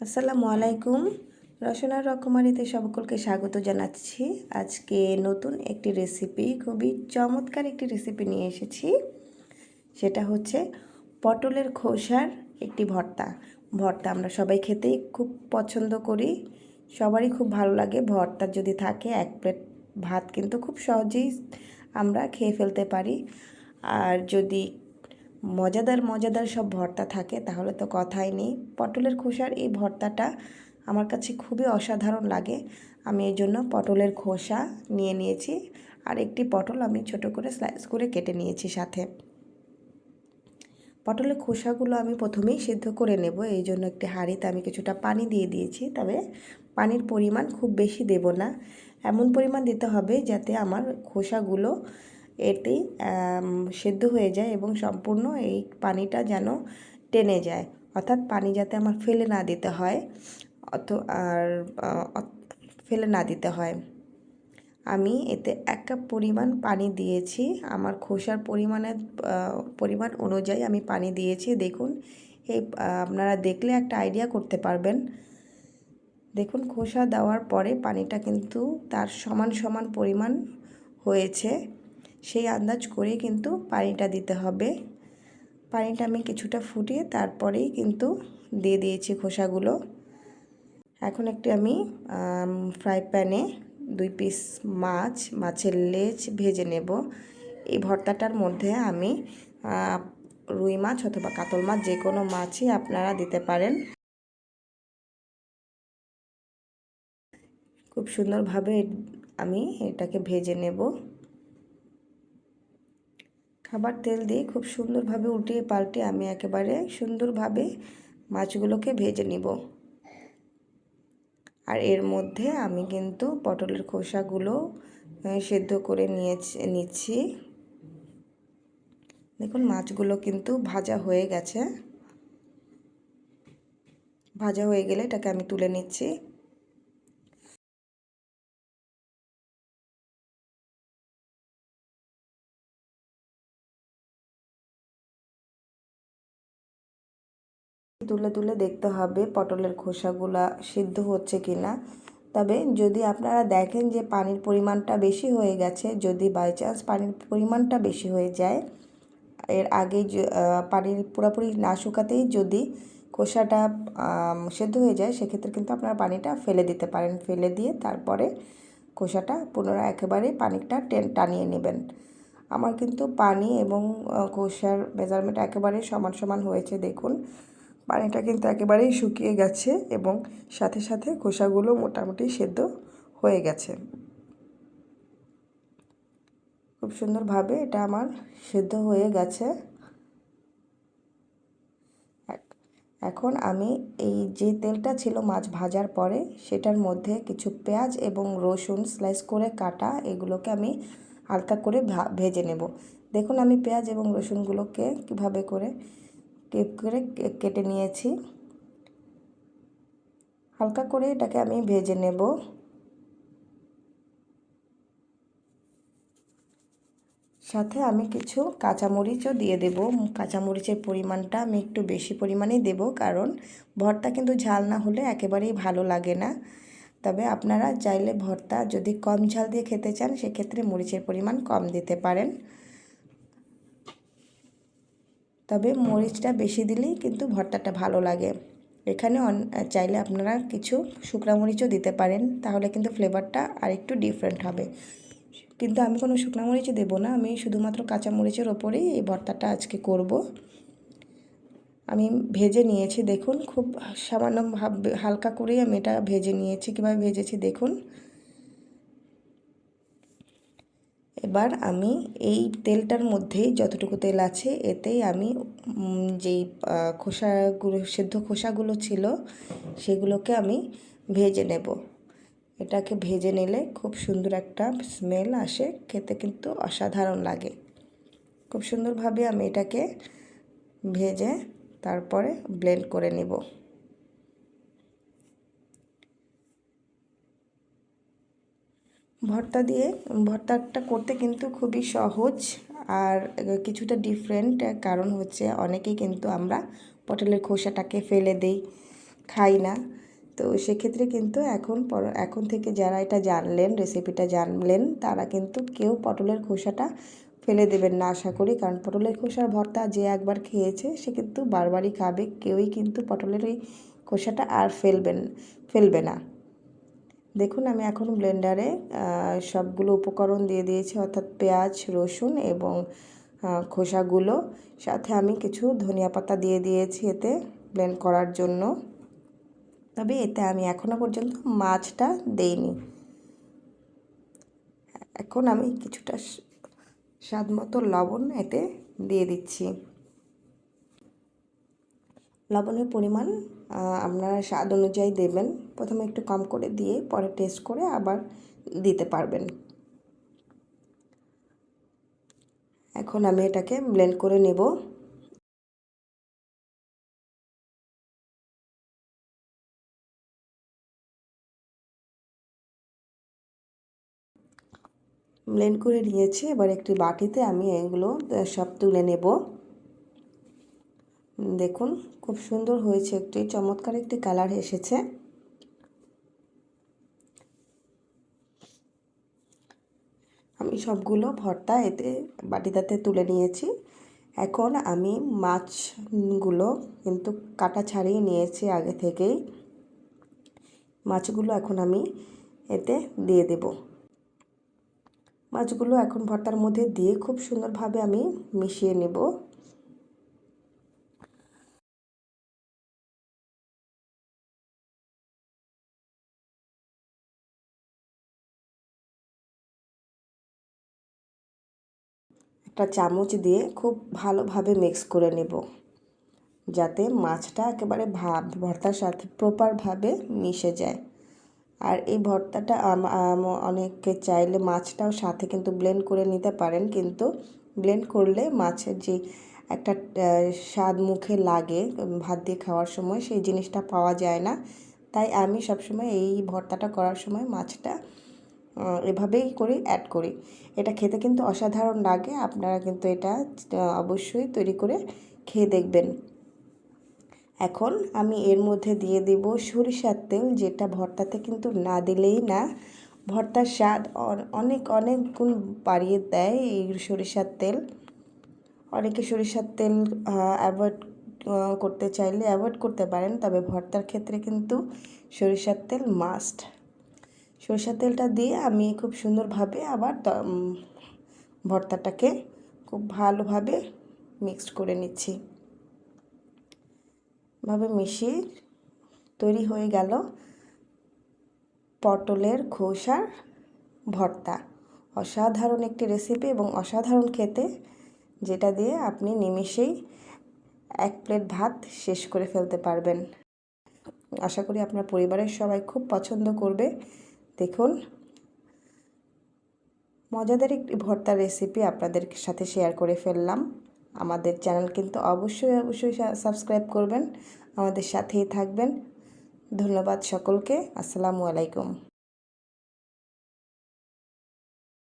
আসসালামু আলাইকুম। রসনার রকমারিতে সকলকে স্বাগত জানাচ্ছি। আজকে নতুন একটি রেসিপি, খুবই চমৎকার একটি রেসিপি নিয়ে এসেছি। সেটা হচ্ছে পটলের খোসার একটি ভর্তা। আমরা সবাই খেতেই খুব পছন্দ করি, সবারই খুব ভালো লাগে। ভর্তা যদি থাকে, এক প্লেট ভাত কিন্তু খুব সহজেই আমরা খেয়ে ফেলতে পারি। আর যদি মজাদার সব ভর্তা থাকে তাহলে তো কথাই নেই। পটলের খোসার এই ভর্তাটা আমার কাছে খুবই অসাধারণ লাগে। আমি এই জন্য পটলের খোসা নিয়ে নিয়েছি, আর একটি পটল আমি ছোট করে স্লাইস করে কেটে নিয়েছি। সাথে পটলের খোসাগুলো আমি প্রথমেই সিদ্ধ করে নেব। এই জন্য একটি হাঁড়িতে আমি কিছুটা পানি দিয়ে দিয়েছি, তবে পানির পরিমাণ খুব বেশি দেব না। এমন পরিমাণ দিতে হবে যাতে আমার খোসাগুলো এতেই সেদ্ধ হয়ে যায় এবং সম্পূর্ণ এই পানিটা যেন টেনে যায়, অর্থাৎ পানি যাতে আমার ফেলে না দিতে হয়, ফেলে না দিতে হয়। আমি এতে 1 কাপ পরিমাণ পানি দিয়েছি। আমার খোসার পরিমাণ অনুযায়ী আমি পানি দিয়েছি। দেখুন, এই আপনারা দেখলে একটা আইডিয়া করতে পারবেন। দেখুন, খোসা দেওয়ার পরে পানিটা কিন্তু তার সমান পরিমাণ হয়েছে, সেই আন্দাজ করে কিন্তু পানিটা দিতে হবে। পানিটা আমি কিছুটা ফুটিয়ে তারপরেই কিন্তু দিয়ে দিয়েছি খোসাগুলো। এখন একটি আমি ফ্রাই প্যানে 2 পিস মাছের লেজ ভেজে নেব। এই ভর্তাটার মধ্যে আমি রুই মাছ অথবা কাতল মাছ, যে কোনো মাছই আপনারা দিতে পারেন। খুব সুন্দরভাবে আমি এটাকে ভেজে নেব। খাবার তেল দিয়ে খুব সুন্দরভাবে উল্টিয়ে পাল্টে আমি একেবারে সুন্দরভাবে মাছগুলোকে ভেজে নিব। আর এর মধ্যে আমি কিন্তু পটলের খোসাগুলো সেদ্ধ করে নিচ্ছি। দেখুন, মাছগুলো কিন্তু ভাজা হয়ে গেছে। ভাজা হয়ে গেলে এটাকে আমি তুলে নিচ্ছি। তুলে দেখতে হবে পটলের খোসাগুলা সিদ্ধ হচ্ছে কিনা। তবে যদি আপনারা দেখেন যে পানির পরিমাণটা বেশি হয়ে গেছে, যদি বাই চান্স পানির পরিমাণটা বেশি হয়ে যায়, এর আগেই পানির পুরোপুরি না শুকাতেই যদি খোসাটা সেদ্ধ হয়ে যায়, সেক্ষেত্রে কিন্তু আপনারা পানিটা ফেলে দিতে পারেন। ফেলে দিয়ে তারপরে খোসাটা পুনরায় একেবারে পানিটা টানিয়ে নেবেন। আমার কিন্তু পানি এবং খোসার মেজারমেন্ট একেবারে সমান হয়েছে। দেখুন, পানিটা কিন্তু একেবারেই শুকিয়ে গেছে এবং সাথে খোসাগুলো মোটামুটি সেদ্ধ হয়ে গেছে। খুব সুন্দরভাবে এটা আমার সেদ্ধ হয়ে গেছে। এখন আমি এই যে তেলটা ছিল মাছ ভাজার পরে, সেটার মধ্যে কিছু পেঁয়াজ এবং রসুন স্লাইস করে কাটা, এগুলোকে আমি হালকা করে ভেজে নেব। দেখুন, আমি পেঁয়াজ এবং রসুনগুলোকে কীভাবে করে কেটে নিয়েছি। হালকা করে এটাকে আমি ভেজে নেব। সাথে আমি কিছু কাঁচামরিচও দিয়ে দেব। কাঁচামরিচের পরিমাণটা আমি একটু বেশি পরিমাণেই দেব, কারণ ভর্তা কিন্তু ঝাল না হলে একেবারেই ভালো লাগে না। তবে আপনারা চাইলে ভর্তা যদি কম ঝাল দিয়ে খেতে চান, সেক্ষেত্রে মরিচের পরিমাণ কম দিতে পারেন। তবে মরিচটা বেশি দিলেই কিন্তু ভর্তাটা ভালো লাগে। এখানে চাইলে আপনারা কিছু শুকনো মরিচও দিতে পারেন, তাহলে কিন্তু ফ্লেভারটা আরেকটু ডিফারেন্ট হবে। কিন্তু আমি কোনো শুকনো মরিচই দেবো না, আমি শুধুমাত্র কাঁচা মরিচের ওপরেই এই ভর্তাটা আজকে করব। আমি ভেজে নিয়েছি, দেখুন, খুব সামান্য হালকা করেই আমি এটা ভেজে নিয়েছি। কীভাবে ভেজেছি দেখুন। এবার আমি এই তেলটার মধ্যেই যতটুকু তেল আছে, এতেই আমি যেই সেদ্ধ খোসাগুলো ছিল সেগুলোকে আমি ভেজে নেব। এটাকে ভেজে নিলে খুব সুন্দর একটা স্মেল আসে, খেতে কিন্তু অসাধারণ লাগে। খুব সুন্দরভাবে আমি এটাকে ভেজে তারপরে ব্লেন্ড করে নেব। ভর্তাটা করতে কিন্তু খুবই সহজ আর কিছুটা ডিফারেন্ট। কারণ হচ্ছে অনেকেই কিন্তু আমরা পটলের খোসাটাকে ফেলে দিই, খাই না। তো সেক্ষেত্রে কিন্তু এখন থেকে যারা এটা জানলেন, রেসিপিটা জানলেন, তারা কিন্তু কেউ পটলের খোসাটা ফেলে দেবেন না আশা করি। কারণ পটলের খোসার ভর্তা যে একবার খেয়েছে সে কিন্তু বারবারই খাবে। কেউই কিন্তু পটলের এই খোসাটা আর ফেলবে না। দেখুন আমি এখন ব্লেন্ডারে সবগুলো উপকরণ দিয়ে দিয়েছি, অর্থাৎ পেঁয়াজ, রসুন এবং খোসাগুলো। সাথে আমি কিছু ধনিয়া পাতা দিয়ে দিয়েছি এতে ব্লেন্ড করার জন্য। তবে এতে আমি এখনও পর্যন্ত মাছটা দেইনি। এখন আমি কিছুটা স্বাদ মতো লবণ এতে দিয়ে দিচ্ছি। লবণের পরিমাণ আপনারা স্বাদ অনুযায়ী দেবেন। প্রথমে একটু কম করে দিয়ে পরে টেস্ট করে আবার দিতে পারবেন। এখন আমি এটাকে ব্লেন্ড করে নেব। ব্লেন্ড করে নিয়েছি। এবার একটি বাটিতে আমি এগুলো সব তুলে নেব। দেখুন খুব সুন্দর হয়েছে, একটি চমৎকার একটি কালার এসেছে। আমি সবগুলো ভর্তা এতে বাটিটাতে তুলে নিয়েছি। এখন আমি মাছগুলো কিন্তু কাটা ছাড়িয়ে নিয়েছি আগে থেকেই। মাছগুলো এখন আমি এতে দিয়ে দেব। মাছগুলো এখন ভর্তার মধ্যে দিয়ে খুব সুন্দরভাবে আমি মিশিয়ে নেব। একটা চামচ দিয়ে খুব ভালোভাবে মিক্স করে নেব, যাতে মাছটা একেবারে ভর্তার সাথে প্রপারভাবে মিশে যায়। আর এই ভর্তাটা অনেকে চাইলে মাছটাও সাথে কিন্তু ব্লেন্ড করে নিতে পারেন, কিন্তু ব্লেন্ড করলে মাছের যে একটা স্বাদ মুখে লাগে ভাত দিয়ে খাওয়ার সময়, সেই জিনিসটা পাওয়া যায় না। তাই আমি সবসময় এই ভর্তাটা করার সময় মাছটা এভাবেই অ্যাড করি। এটা খেতে কিন্তু অসাধারণ লাগে। আপনারা কিন্তু এটা অবশ্যই তৈরি করে খেয়ে দেখবেন। এখন আমি এর মধ্যে দিয়ে দেব সরিষার তেল, যেটা ভর্তাতে কিন্তু না দিলেই না, ভর্তার স্বাদ অনেক অনেক গুণ বাড়িয়ে দেয় এই সরিষার তেল। অনেকে সরিষার তেল অ্যাভয়েড করতে চাইলে অ্যাভয়েড করতে পারেন, তবে ভর্তার ক্ষেত্রে কিন্তু সরিষার তেল মাস্ট। সরিষার তেলটা দিয়ে আমি খুব সুন্দরভাবে আবার ভর্তাটাকে খুব ভালোভাবে মিক্সড করে নিচ্ছি। ভাবে মিশিয়ে তৈরি হয়ে গেল পটলের খোসার ভর্তা। অসাধারণ একটি রেসিপি এবং অসাধারণ খেতে, যেটা দিয়ে আপনি নিমেষেই এক প্লেট ভাত শেষ করে ফেলতে পারবেন। আশা করি আপনার পরিবারের সবাই খুব পছন্দ করবে। দেখুন মজাদার একটি ভর্তার রেসিপি আপনাদের সাথে শেয়ার করে ফেললাম। আমাদের চ্যানেল কিন্তু অবশ্যই সাবস্ক্রাইব করবেন, আমাদের সাথেই থাকবেন। ধন্যবাদ সকলকে। আসসালামু আলাইকুম।